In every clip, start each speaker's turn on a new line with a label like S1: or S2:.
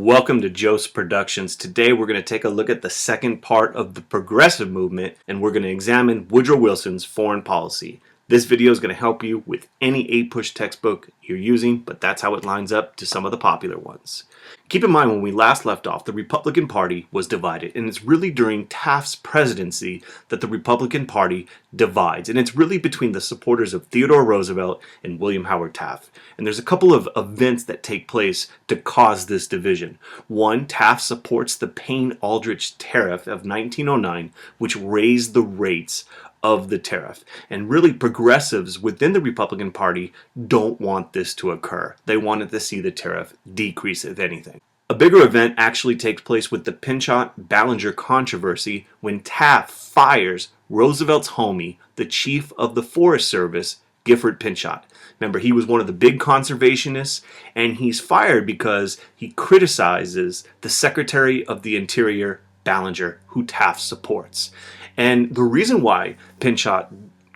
S1: Welcome to Jocz Productions. Today we're going to take a look at the second part of the progressive movement, and we're going to examine Woodrow Wilson's foreign policy. This video is going to help you with any APUSH textbook you're using, but that's how it lines up to some of the popular ones. Keep in mind, when we last left off, the Republican Party was divided, and it's really during Taft's presidency that the Republican Party divides, and it's really between the supporters of Theodore Roosevelt and William Howard Taft. And there's a couple of events that take place to cause this division. One, Taft supports the Payne-Aldrich Tariff of 1909, which raised the rates of the tariff. And really, progressives within the Republican Party don't want this to occur. They wanted to see the tariff decrease, if anything. A bigger event actually takes place with the Pinchot-Ballinger controversy when Taft fires Roosevelt's homie, the chief of the Forest Service, Gifford Pinchot. Remember, he was one of the big conservationists, and he's fired because he criticizes the Secretary of the Interior, Ballinger, who Taft supports. And the reason why Pinchot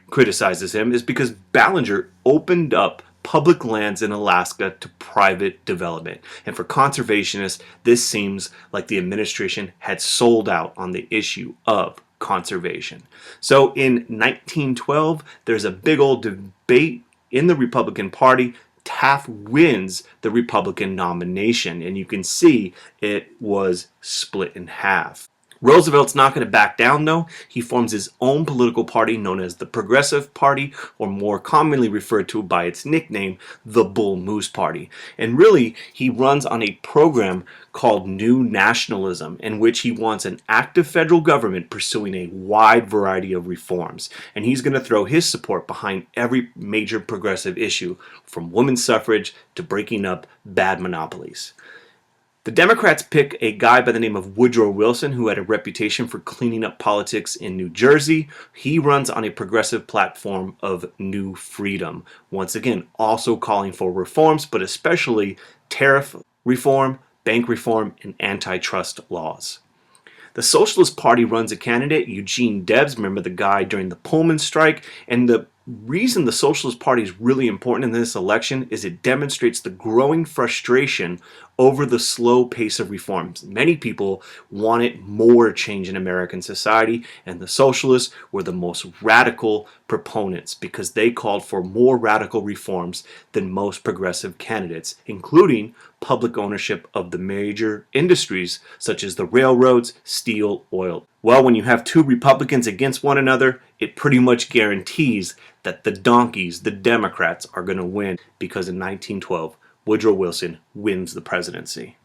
S1: criticizes him is because Ballinger opened up public lands in Alaska to private development. And for conservationists, this seems like the administration had sold out on the issue of conservation. So in 1912, there's a big old debate in the Republican Party. Taft wins the Republican nomination, and you can see it was split in half. Roosevelt's not going to back down, though. He forms his own political party known as the Progressive Party, or more commonly referred to by its nickname, the Bull Moose Party. And really, he runs on a program called New Nationalism, in which he wants an active federal government pursuing a wide variety of reforms. And he's going to throw his support behind every major progressive issue, from women's suffrage to breaking up bad monopolies. The Democrats pick a guy by the name of Woodrow Wilson, who had a reputation for cleaning up politics in New Jersey. He runs on a progressive platform of new freedom, once again also calling for reforms, but especially tariff reform, bank reform, and antitrust laws. The Socialist Party runs a candidate, Eugene Debs, remember the guy during the Pullman strike, and the reason the Socialist Party is really important in this election is it demonstrates the growing frustration over the slow pace of reforms. Many people wanted more change in American society, and the Socialists were the most radical proponents because they called for more radical reforms than most progressive candidates, including public ownership of the major industries such as the railroads, steel, oil. Well, when you have two Republicans against one another, it pretty much guarantees that the donkeys, the Democrats, are going to win, because in 1912, Woodrow Wilson wins the presidency.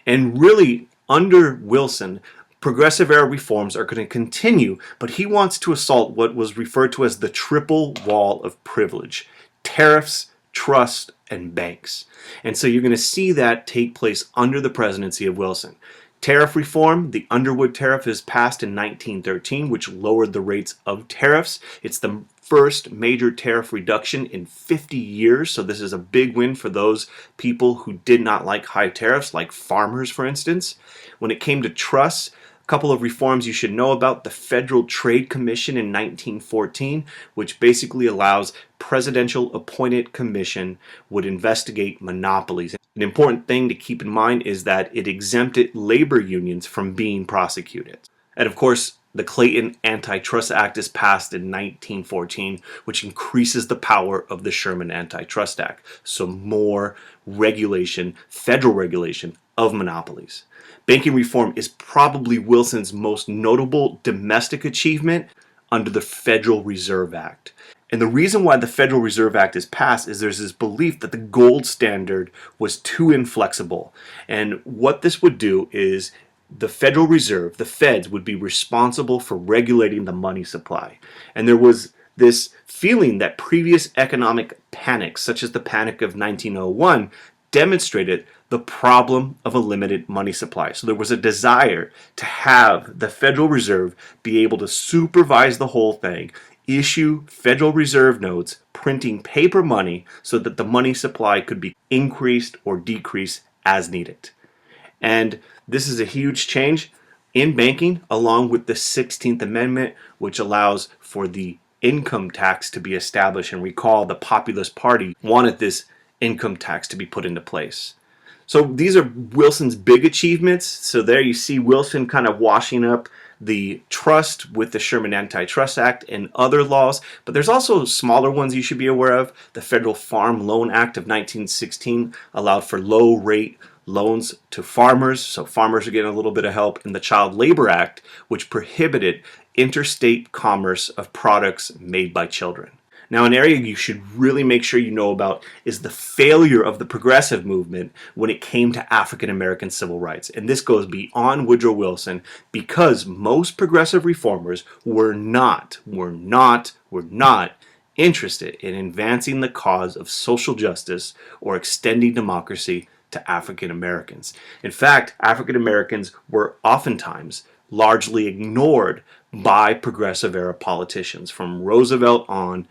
S1: And really, under Wilson, progressive era reforms are going to continue, but he wants to assault what was referred to as the triple wall of privilege: tariffs, trust, and banks. And so you're going to see that take place under the presidency of Wilson. Tariff reform, the Underwood Tariff, is passed in 1913, which lowered the rates of tariffs. It's the first major tariff reduction in 50 years, so this is a big win for those people who did not like high tariffs, like farmers, for instance. When it came to trusts, a couple of reforms you should know about: the Federal Trade Commission in 1914, which basically allows presidential appointed commission would investigate monopolies. An important thing to keep in mind is that it exempted labor unions from being prosecuted. And of course, the Clayton Antitrust Act is passed in 1914, which increases the power of the Sherman Antitrust Act. So more regulation, federal regulation of monopolies. Banking reform is probably Wilson's most notable domestic achievement under the Federal Reserve Act. And the reason why the Federal Reserve Act is passed is there's this belief that the gold standard was too inflexible. And what this would do is the Federal Reserve, the Feds, would be responsible for regulating the money supply. And there was this feeling that previous economic panics, such as the Panic of 1901, demonstrated the problem of a limited money supply. So there was a desire to have the Federal Reserve be able to supervise the whole thing, issue Federal Reserve notes, printing paper money so that the money supply could be increased or decreased as needed. And this is a huge change in banking, along with the 16th Amendment, which allows for the income tax to be established. And recall, the Populist Party wanted this income tax to be put into place. So these are Wilson's big achievements. So there you see Wilson kind of washing up the trust with the Sherman Antitrust Act and other laws, but there's also smaller ones you should be aware of. The Federal Farm Loan Act of 1916 allowed for low rate loans to farmers, so farmers are getting a little bit of help. And the Child Labor Act, which prohibited interstate commerce of products made by children. Now, an area you should really make sure you know about is the failure of the progressive movement when it came to African American civil rights. And this goes beyond Woodrow Wilson, because most progressive reformers were not interested in advancing the cause of social justice or extending democracy to African Americans. In fact, African Americans were oftentimes largely ignored by progressive era politicians. From Roosevelt on,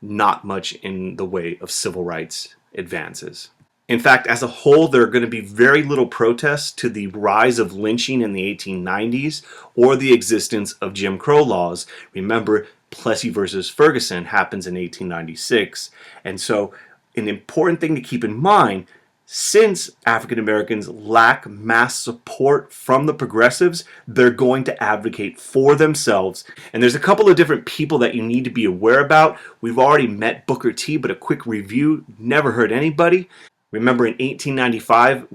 S1: not much in the way of civil rights advances. In fact, as a whole, there are going to be very little protests to the rise of lynching in the 1890s or the existence of Jim Crow laws. Remember, Plessy versus Ferguson happens in 1896. And so an important thing to keep in mind, since African Americans lack mass support from the progressives, they're going to advocate for themselves. And there's a couple of different people that you need to be aware about. We've already met Booker T, but a quick review, never hurt anybody. Remember in 1895,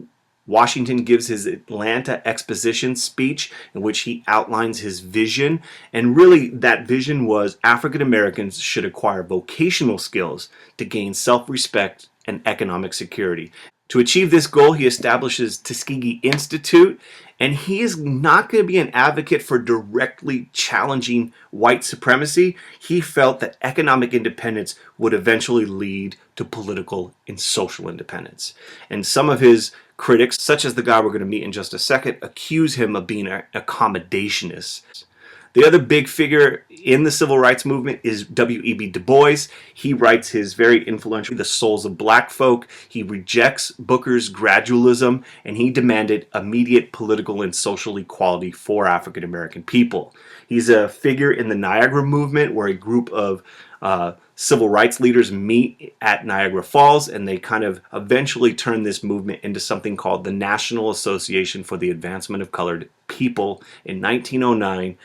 S1: Washington gives his Atlanta Exposition speech in which he outlines his vision. And really that vision was African Americans should acquire vocational skills to gain self-respect and economic security. To achieve this goal, he establishes Tuskegee Institute, and he is not going to be an advocate for directly challenging white supremacy. He felt that economic independence would eventually lead to political and social independence. And some of his critics, such as the guy we're going to meet in just a second, accuse him of being an accommodationist. The other big figure in the civil rights movement is W.E.B. Du Bois. He writes his very influential The Souls of Black Folk. He rejects Booker's gradualism, and he demanded immediate political and social equality for African American people. He's a figure in the Niagara movement, where a group of civil rights leaders meet at Niagara Falls, and they kind of eventually turn this movement into something called the National Association for the Advancement of Colored People in 1909,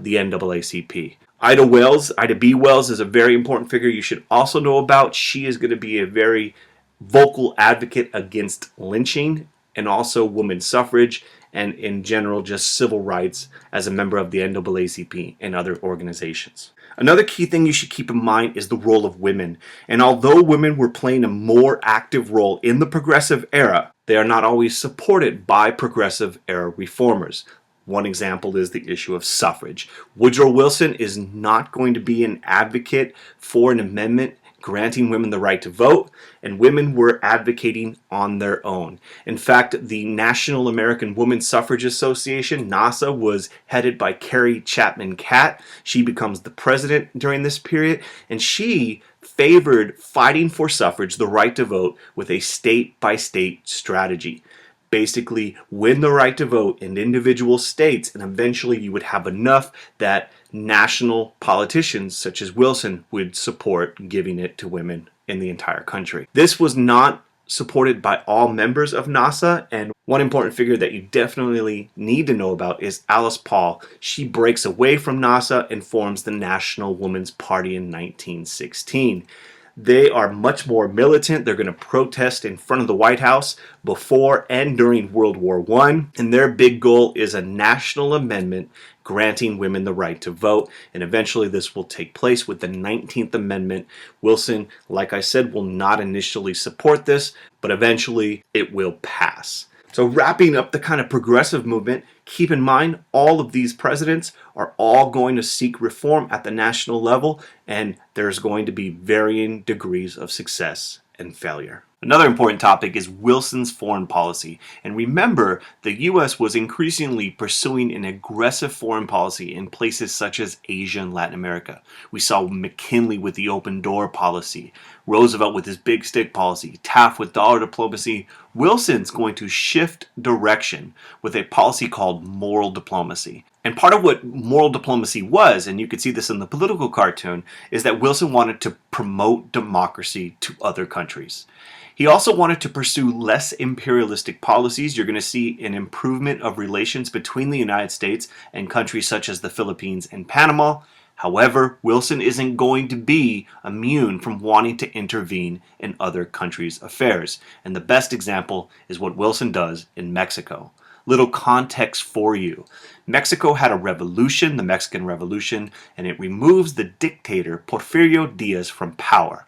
S1: the NAACP. Ida B. Wells is a very important figure you should also know about. She is going to be a very vocal advocate against lynching and also women's suffrage and in general just civil rights as a member of the NAACP and other organizations. Another key thing you should keep in mind is the role of women. And although women were playing a more active role in the progressive era, they are not always supported by progressive era reformers. One example is the issue of suffrage. Woodrow Wilson is not going to be an advocate for an amendment granting women the right to vote, and women were advocating on their own. In fact, the National American Woman Suffrage Association, NAWSA, was headed by Carrie Chapman Catt. She becomes the president during this period, and she favored fighting for suffrage, the right to vote, with a state-by-state strategy. Basically, win the right to vote in individual states, and eventually you would have enough that national politicians such as Wilson would support giving it to women in the entire country. This was not supported by all members of NAWSA, and one important figure that you definitely need to know about is Alice Paul. She breaks away from NAWSA and forms the National Woman's Party in 1916. They are much more militant. They're going to protest in front of the White House before and during World War I. And their big goal is a national amendment granting women the right to vote. And eventually this will take place with the 19th Amendment. Wilson, like I said, will not initially support this, but eventually it will pass. So wrapping up the kind of progressive movement, keep in mind all of these presidents are all going to seek reform at the national level, and there's going to be varying degrees of success and failure. Another important topic is Wilson's foreign policy. And remember, the U.S. was increasingly pursuing an aggressive foreign policy in places such as Asia and Latin America. We saw McKinley with the open door policy, Roosevelt with his big stick policy, Taft with dollar diplomacy. Wilson's going to shift direction with a policy called moral diplomacy. And part of what moral diplomacy was, and you could see this in the political cartoon, is that Wilson wanted to promote democracy to other countries. He also wanted to pursue less imperialistic policies. You're going to see an improvement of relations between the United States and countries such as the Philippines and Panama. However, Wilson isn't going to be immune from wanting to intervene in other countries' affairs. And the best example is what Wilson does in Mexico. Little context for you. Mexico had a revolution, the Mexican Revolution, and it removes the dictator Porfirio Diaz from power.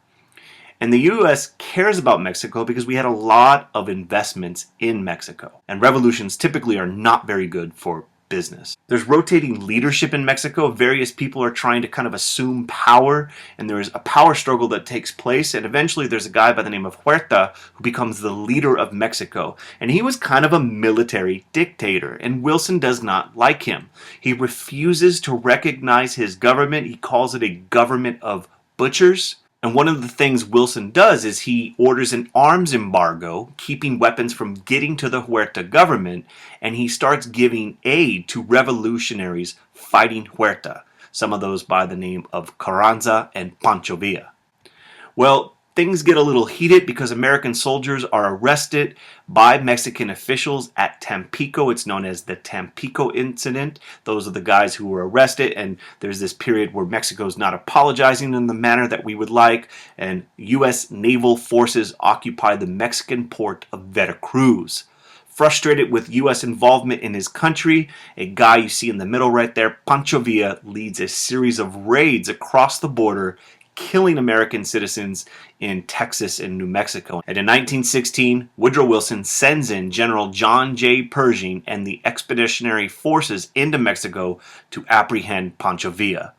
S1: And the U.S. cares about Mexico because we had a lot of investments in Mexico. And revolutions typically are not very good for business. There's rotating leadership in Mexico. Various people are trying to kind of assume power, and there's a power struggle that takes place, and eventually there's a guy by the name of Huerta who becomes the leader of Mexico. And he was kind of a military dictator, and Wilson does not like him. He refuses to recognize his government. He calls it a government of butchers. And one of the things Wilson does is he orders an arms embargo, keeping weapons from getting to the Huerta government, and he starts giving aid to revolutionaries fighting Huerta, some of those by the name of Carranza and Pancho Villa. Well, things get a little heated because American soldiers are arrested by Mexican officials at Tampico. It's known as the Tampico incident. Those are the guys who were arrested, and there's this period where Mexico's not apologizing in the manner that we would like, and U.S. naval forces occupy the Mexican port of Veracruz. Frustrated with U.S. involvement in his country, a guy you see in the middle right there, Pancho Villa, leads a series of raids across the border, killing American citizens in Texas and New Mexico. And in 1916, Woodrow Wilson sends in General John J. Pershing and the expeditionary forces into Mexico to apprehend Pancho Villa.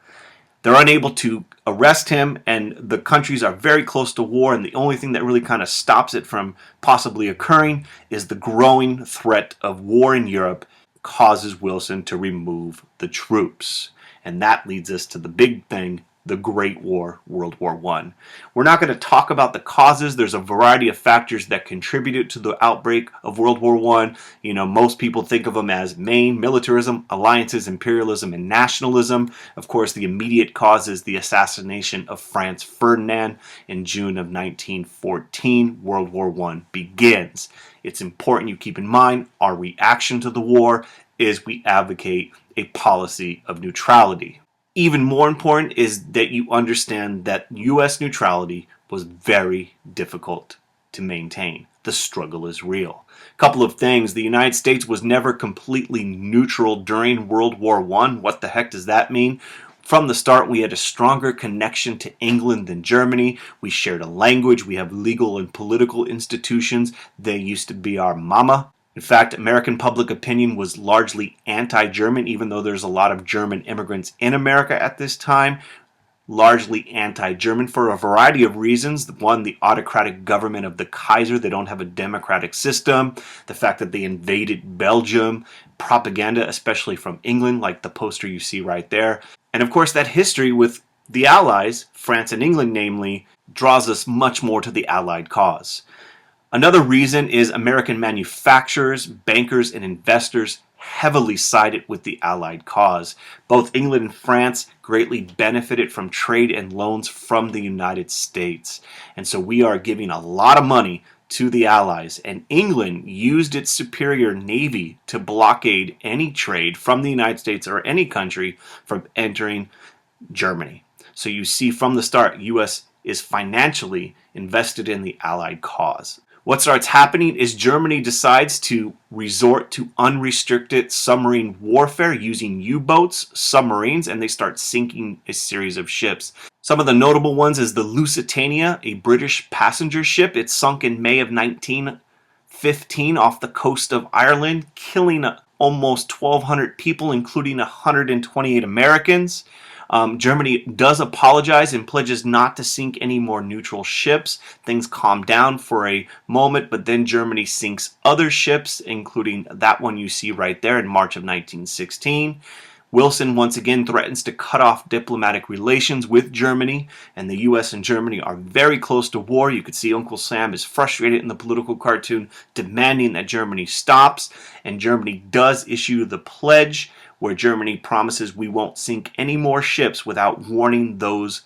S1: They're unable to arrest him, and the countries are very close to war, and the only thing that really kind of stops it from possibly occurring is the growing threat of war in Europe causes Wilson to remove the troops. And that leads us to the big thing, the Great War, World War I. We're not going to talk about the causes. There's a variety of factors that contributed to the outbreak of World War I. You know, most people think of them as main militarism, alliances, imperialism, and nationalism. Of course, the immediate cause is the assassination of Franz Ferdinand in June of 1914. World War I begins. It's important you keep in mind our reaction to the war is we advocate a policy of neutrality. Even more important is that you understand that U.S. neutrality was very difficult to maintain. The struggle is real. A couple of things. The United States was never completely neutral during World War I. What the heck does that mean? From the start, we had a stronger connection to England than Germany. We shared a language. We have legal and political institutions. They used to be our mama. In fact, American public opinion was largely anti-German, even though there's a lot of German immigrants in America at this time. Largely anti-German for a variety of reasons. One, the autocratic government of the Kaiser. They don't have a democratic system. The fact that they invaded Belgium. Propaganda, especially from England, like the poster you see right there. And of course, that history with the Allies, France and England namely, draws us much more to the Allied cause. Another reason is American manufacturers, bankers, and investors heavily sided with the Allied cause. Both England and France greatly benefited from trade and loans from the United States. And so we are giving a lot of money to the Allies. And England used its superior navy to blockade any trade from the United States or any country from entering Germany. So you see from the start, U.S. is financially invested in the Allied cause. What starts happening is Germany decides to resort to unrestricted submarine warfare using U-boats, submarines, and they start sinking a series of ships. Some of the notable ones is the Lusitania, a British passenger ship. It sunk in May of 1915 off the coast of Ireland, killing almost 1,200 people, including 128 Americans. Germany does apologize and pledges not to sink any more neutral ships. Things calm down for a moment, but then Germany sinks other ships, including that one you see right there in March of 1916. Wilson once again threatens to cut off diplomatic relations with Germany, and the U.S. and Germany are very close to war. You could see Uncle Sam is frustrated in the political cartoon, demanding that Germany stops, and Germany does issue the pledge, where Germany promises we won't sink any more ships without warning those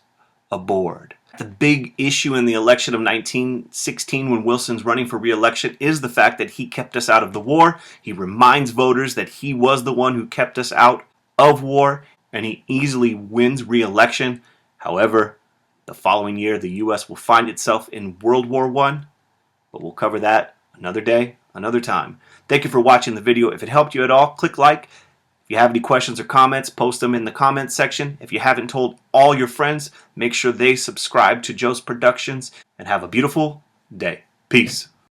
S1: aboard. The big issue in the election of 1916 when Wilson's running for re-election is the fact that he kept us out of the war. He reminds voters that he was the one who kept us out of war, and he easily wins re-election. However, the following year, the U.S. will find itself in World War I, but we'll cover that another day, another time. Thank you for watching the video. If it helped you at all, click like. If you have any questions or comments, post them in the comments section. If you haven't told all your friends, make sure they subscribe to Jocz Productions, and have a beautiful day. Peace.